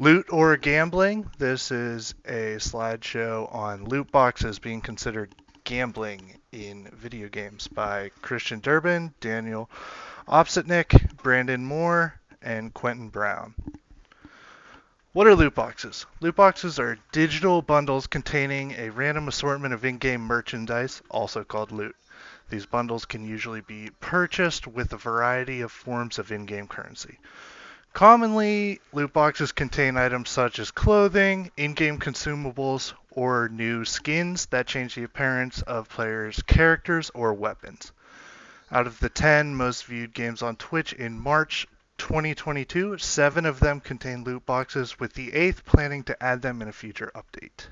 Loot or gambling? This is a slideshow on loot boxes being considered gambling in video games by Christian Durban, Daniel Opsatnik, Brandon Moore, and Quentin Brown. What are loot boxes? Loot boxes are digital bundles containing a random assortment of in-game merchandise, also called loot. These bundles can usually be purchased with a variety of forms of in-game currency. Commonly, loot boxes contain items such as clothing, in-game consumables, or new skins that change the appearance of players' characters or weapons. Out of the 10 most viewed games on Twitch in March 2022, 7 of them contain loot boxes, with the 8th planning to add them in a future update.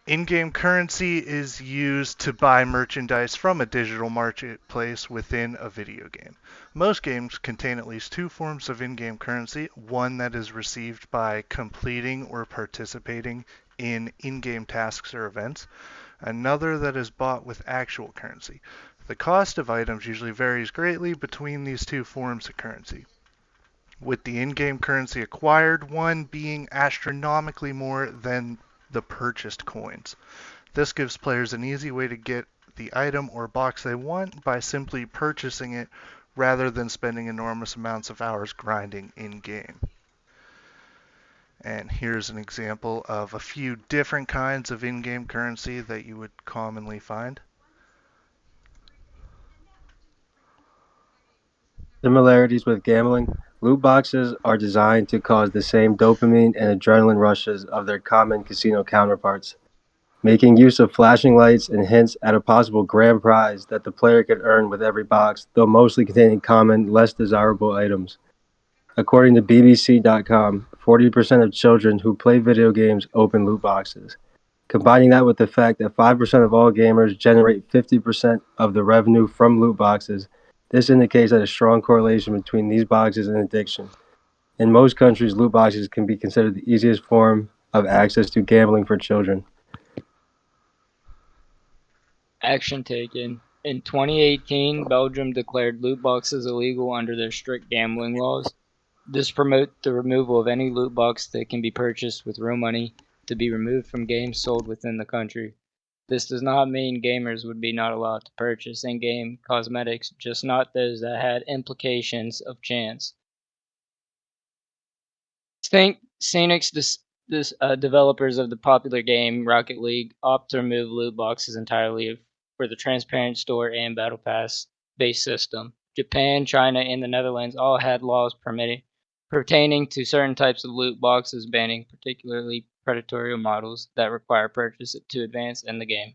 In-game currency is used to buy merchandise from a digital marketplace within a video game. Most games contain at least two forms of in-game currency, one that is received by completing or participating in in-game tasks or events, another that is bought with actual currency. The cost of items usually varies greatly between these two forms of currency, with the in-game currency acquired one being astronomically more than the purchased coins. This gives players an easy way to get the item or box they want by simply purchasing it rather than spending enormous amounts of hours grinding in-game. And here's an example of a few different kinds of in-game currency that you would commonly find. Similarities with gambling. Loot boxes are designed to cause the same dopamine and adrenaline rushes of their common casino counterparts, making use of flashing lights and hints at a possible grand prize that the player could earn with every box, though mostly containing common, less desirable items. According to BBC.com, 40% of children who play video games open loot boxes. Combining that with the fact that 5% of all gamers generate 50% of the revenue from loot boxes, this indicates that a strong correlation between these boxes and addiction. In most countries, loot boxes can be considered the easiest form of access to gambling for children. Action taken. In 2018, Belgium declared loot boxes illegal under their strict gambling laws. This promotes the removal of any loot box that can be purchased with real money to be removed from games sold within the country. This does not mean gamers would be not allowed to purchase in-game cosmetics, just not those that had implications of chance. Phoenix developers of the popular game Rocket League opt to remove loot boxes entirely for the transparent store and battle pass based system. Japan, China, and the Netherlands all had laws pertaining to certain types of loot boxes, banning particularly predatory models that require purchase to advance in the game.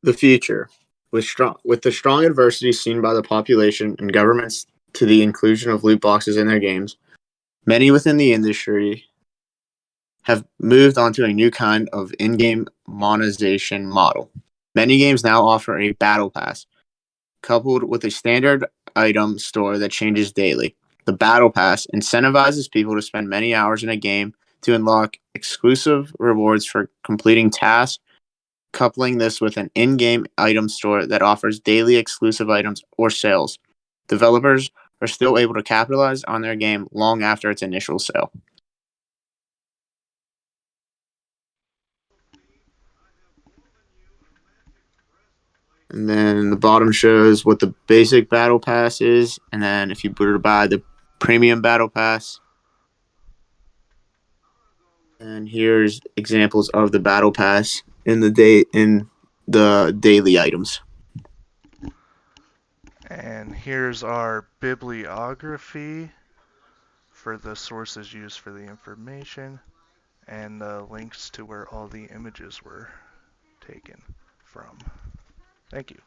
The future. With the strong adversity seen by the population and governments to the inclusion of loot boxes in their games, many within the industry have moved on to a new kind of in-game monetization model. Many games now offer a battle pass, coupled with a standard item store that changes daily. The battle pass incentivizes people to spend many hours in a game to unlock exclusive rewards for completing tasks, coupling this with an in-game item store that offers daily exclusive items or sales. Developers are still able to capitalize on their game long after its initial sale. And then the bottom shows what the basic battle pass is, and then if you were to buy the premium battle pass. And here's examples of the battle pass in the daily items. And here's our bibliography for the sources used for the information and the links to where all the images were taken from. Thank you.